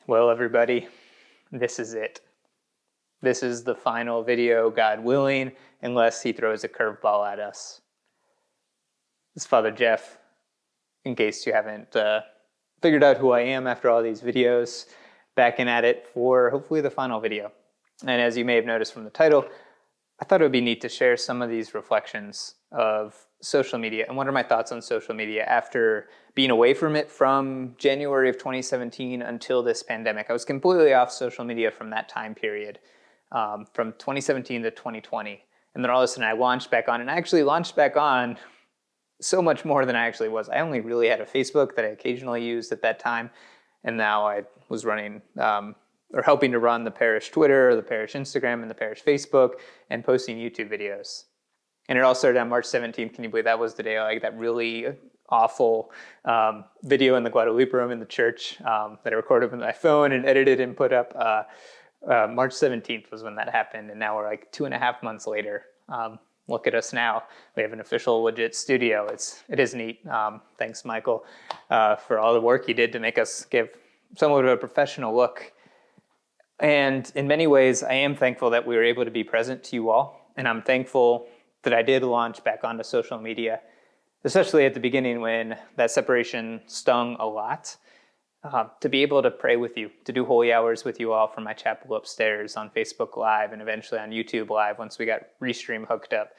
Well, everybody, this is it. This is the final video, God willing, unless he throws a curveball at us. This is Father Jeff, in case you haven't figured out who I am after all these videos, back in at it for hopefully the final video. And as you may have noticed from the title, I thought it would be neat to share some of these reflections of social media and what are my thoughts on social media after being away from it from January of 2017 until this pandemic. I was completely off social media from that time period, from 2017 to 2020. And then all of a sudden I launched back on, and I actually launched back on so much more than I actually was. I only really had a Facebook that I occasionally used at that time. And now I was running or helping to run the parish Twitter, the parish Instagram, and the parish Facebook, and posting YouTube videos. And it all started on March 17th. Can you believe that was the day like that really awful video in the Guadalupe room in the church that I recorded with my phone and edited and put up. March 17th was when that happened. And now we're like 2.5 months later. Look at us now. We have an official legit studio. It is neat. Thanks, Michael, for all the work you did to make us give somewhat of a professional look. And in many ways, I am thankful that we were able to be present to you all. And I'm thankful that I did launch back onto social media, especially at the beginning when that separation stung a lot. To be able to pray with you, to do holy hours with you all from my chapel upstairs on Facebook Live and eventually on YouTube Live once we got Restream hooked up.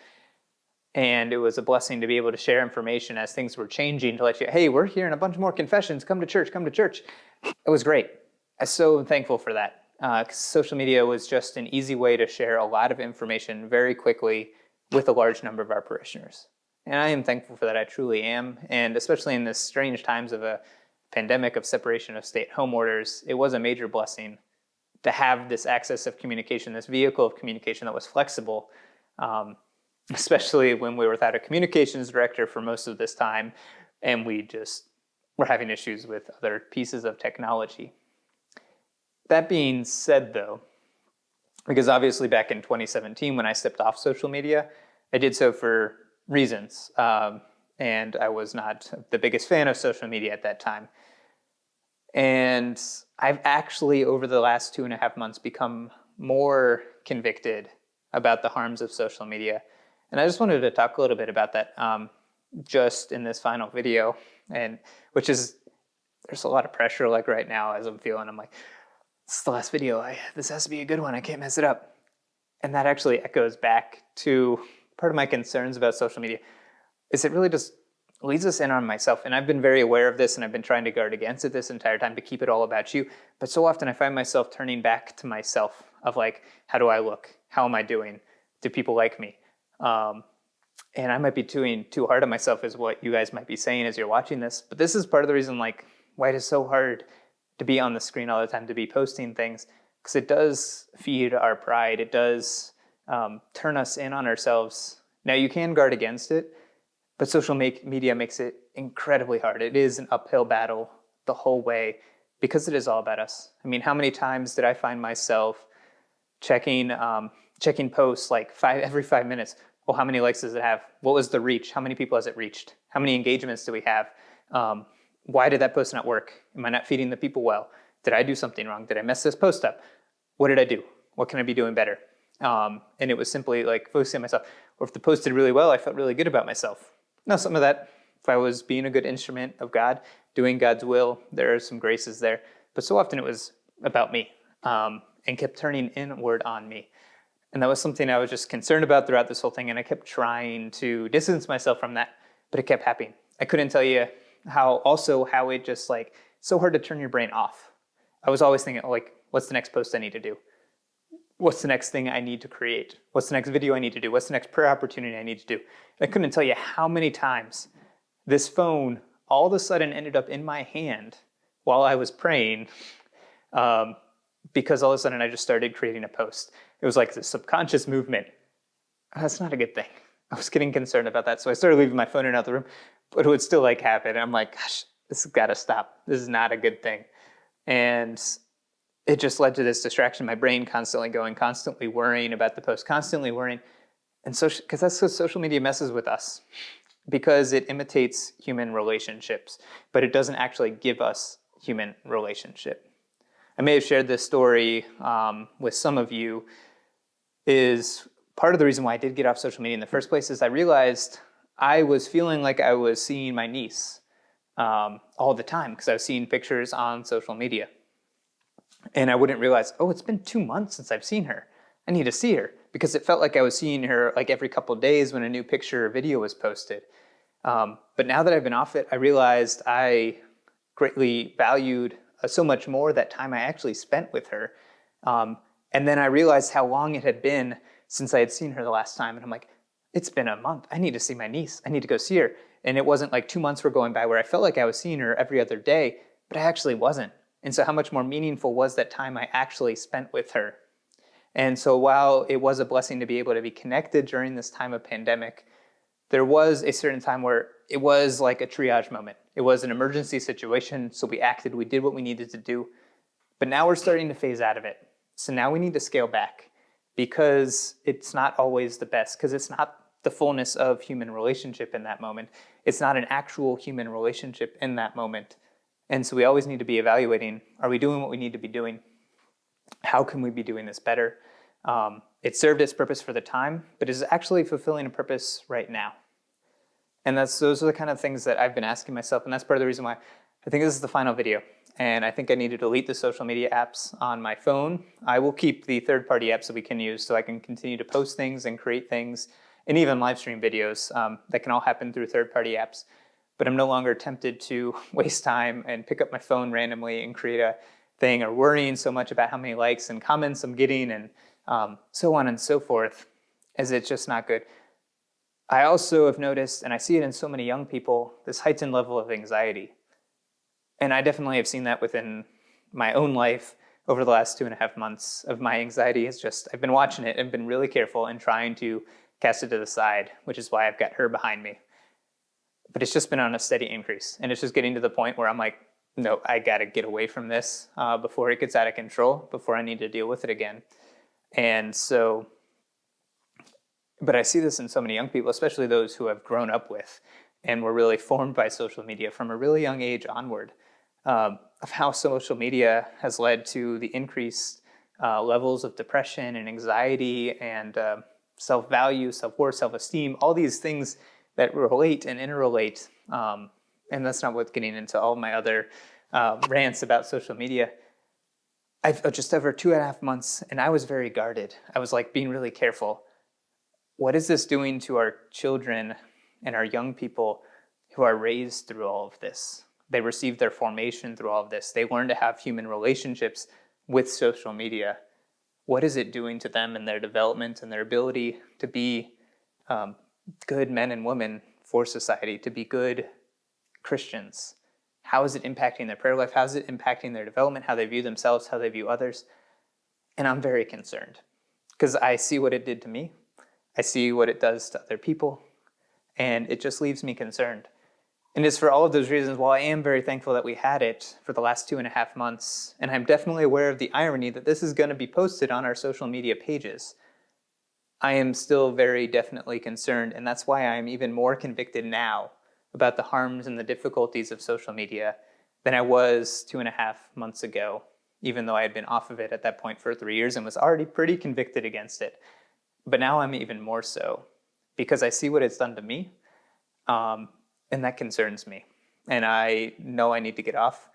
And it was a blessing to be able to share information as things were changing to let you, hey, we're hearing a bunch more confessions, come to church, come to church. It was great. I'm so thankful for that. Social media was just an easy way to share a lot of information very quickly with a large number of our parishioners. And I am thankful for that, I truly am. And especially in this strange times of a pandemic of separation of stay-at-home orders, it was a major blessing to have this access of communication, this vehicle of communication that was flexible, especially when we were without a communications director for most of this time, and we just were having issues with other pieces of technology. That being said, though, because obviously back in 2017 when I stepped off social media, I did so for reasons, and I was not the biggest fan of social media at that time. And I've actually, over the last 2.5 months, become more convicted about the harms of social media. And I just wanted to talk a little bit about that just in this final video, and which is, there's a lot of pressure like right now as I'm feeling. I'm like, this is the last video. This has to be a good one. I can't mess it up. And that actually echoes back to part of my concerns about social media is it really just leads us in on myself. And I've been very aware of this and I've been trying to guard against it this entire time to keep it all about you. But so often I find myself turning back to myself of like, how do I look? How am I doing? Do people like me? And I might be doing too hard on myself is what you guys might be saying as you're watching this. But this is part of the reason like why it is so hard to be on the screen all the time, to be posting things, because it does feed our pride. It does turn us in on ourselves. Now, you can guard against it, but social media makes it incredibly hard. It is an uphill battle the whole way because it is all about us. I mean, how many times did I find myself checking posts like every 5 minutes? Well, how many likes does it have? What was the reach? How many people has it reached? How many engagements do we have? Why did that post not work? Am I not feeding the people well? Did I do something wrong? Did I mess this post up? What did I do? What can I be doing better? And it was simply like focusing on myself. Or if the post did really well, I felt really good about myself. Now, some of that, if I was being a good instrument of God, doing God's will, there are some graces there. But so often it was about me and kept turning inward on me. And that was something I was just concerned about throughout this whole thing. And I kept trying to distance myself from that, but it kept happening. I couldn't tell you how it just like, so hard to turn your brain off. I was always thinking like, what's the next post I need to do? What's the next thing I need to create? What's the next video I need to do? What's the next prayer opportunity I need to do? I couldn't tell you how many times this phone all of a sudden ended up in my hand while I was praying because all of a sudden I just started creating a post. It was like this subconscious movement. That's not a good thing. I was getting concerned about that. So I started leaving my phone out of the room, but it would still like happen. I'm like, gosh, this has got to stop. This is not a good thing. And it just led to this distraction, my brain constantly going, constantly worrying about the post, constantly worrying. And so, because that's what social media messes with us, because it imitates human relationships, but it doesn't actually give us human relationship. I may have shared this story with some of you, is part of the reason why I did get off social media in the first place is I realized I was feeling like I was seeing my niece all the time because I was seeing pictures on social media. And I wouldn't realize, oh, it's been 2 months since I've seen her. I need to see her, because it felt like I was seeing her like every couple of days when a new picture or video was posted. But now that I've been off it, I realized I greatly valued so much more that time I actually spent with her. And then I realized how long it had been since I had seen her the last time. And I'm like, it's been a month. I need to see my niece. I need to go see her. And it wasn't like 2 months were going by where I felt like I was seeing her every other day, but I actually wasn't. And so how much more meaningful was that time I actually spent with her? And so while it was a blessing to be able to be connected during this time of pandemic, there was a certain time where it was like a triage moment. It was an emergency situation, so we acted, we did what we needed to do. But now we're starting to phase out of it. So now we need to scale back, because it's not always the best, because it's not the fullness of human relationship in that moment. It's not an actual human relationship in that moment. And so we always need to be evaluating, are we doing what we need to be doing? How can we be doing this better? It served its purpose for the time, but is actually fulfilling a purpose right now? And those are the kind of things that I've been asking myself, and that's part of the reason why I think this is the final video. And I think I need to delete the social media apps on my phone. I will keep the third-party apps that we can use so I can continue to post things and create things, and even live stream videos that can all happen through third-party apps. But I'm no longer tempted to waste time and pick up my phone randomly and create a thing, or worrying so much about how many likes and comments I'm getting, and so on and so forth, as it's just not good. I also have noticed, and I see it in so many young people, this heightened level of anxiety. And I definitely have seen that within my own life over the last 2.5 months. Of my anxiety is just, I've been watching it and been really careful and trying to cast it to the side, which is why I've got her behind me. But it's just been on a steady increase. And it's just getting to the point where I'm like, no, I gotta get away from this before it gets out of control, before I need to deal with it again. And so, but I see this in so many young people, especially those who have grown up with and were really formed by social media from a really young age onward, of how social media has led to the increased levels of depression and anxiety and self-value, self-worth, self-esteem, all these things that relate and interrelate. And that's not what's getting into all my other rants about social media. I've just over 2.5 months, and I was very guarded. I was like being really careful. What is this doing to our children and our young people who are raised through all of this? They receive their formation through all of this. They learn to have human relationships with social media. What is it doing to them and their development and their ability to be good men and women for society, to be good Christians? How is it impacting their prayer life? How is it impacting their development, how they view themselves, how they view others? And I'm very concerned, because I see what it did to me. I see what it does to other people, and it just leaves me concerned. And it's for all of those reasons, while I am very thankful that we had it for the last 2.5 months, and I'm definitely aware of the irony that this is going to be posted on our social media pages, I am still very definitely concerned, and that's why I'm even more convicted now about the harms and the difficulties of social media than I was 2.5 months ago, even though I had been off of it at that point for 3 years and was already pretty convicted against it. But now I'm even more so, because I see what it's done to me, and that concerns me. And I know I need to get off.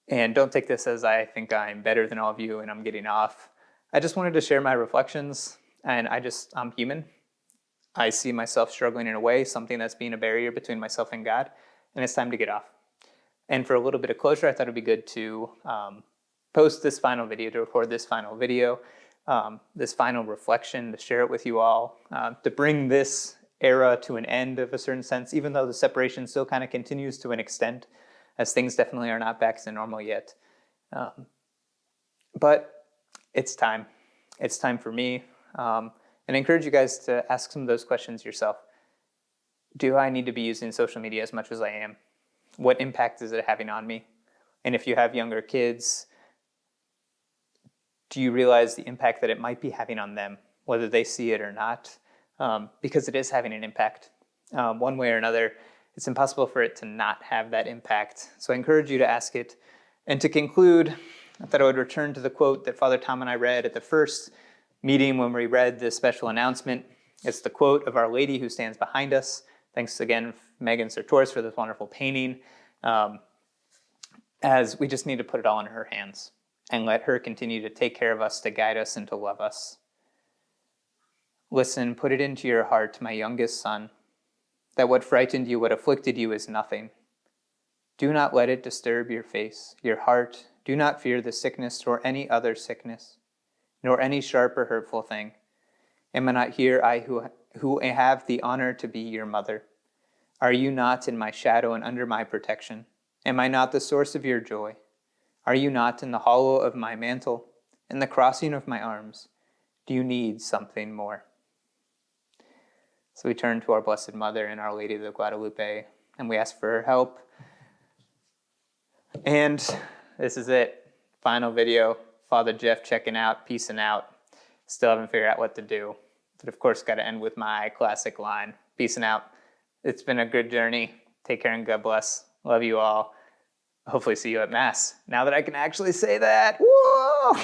And don't take this as I think I'm better than all of you and I'm getting off. I just wanted to share my reflections, and I'm human. I see myself struggling in a way, something that's being a barrier between myself and God, and it's time to get off. And for a little bit of closure, I thought it'd be good to post this final video, to record this final video, this final reflection, to share it with you all, to bring this era to an end of a certain sense, even though the separation still kind of continues to an extent, as things definitely are not back to normal yet. But it's time. It's time for me. And I encourage you guys to ask some of those questions yourself. Do I need to be using social media as much as I am? What impact is it having on me? And if you have younger kids, do you realize the impact that it might be having on them, whether they see it or not? Because it is having an impact. One way or another, it's impossible for it to not have that impact. So I encourage you to ask it. And to conclude, I thought I would return to the quote that Father Tom and I read at the first meeting when we read this special announcement. It's the quote of Our Lady who stands behind us. Thanks again, Megan Sertors, for this wonderful painting. As we just need to put it all in her hands and let her continue to take care of us, to guide us, and to love us. Listen, put it into your heart, my youngest son, that what frightened you, what afflicted you is nothing. Do not let it disturb your face, your heart. Do not fear the sickness or any other sickness, nor any sharp or hurtful thing. Am I not here, I who have the honor to be your mother? Are you not in my shadow and under my protection? Am I not the source of your joy? Are you not in the hollow of my mantle, in the crossing of my arms? Do you need something more? So we turn to our Blessed Mother and Our Lady of Guadalupe, and we ask for her help. And this is it. Final video. Father Jeff checking out, peacing out. Still haven't figured out what to do. But of course, got to end with my classic line. Peacing out. It's been a good journey. Take care and God bless. Love you all. Hopefully see you at Mass. Now that I can actually say that. Whoa!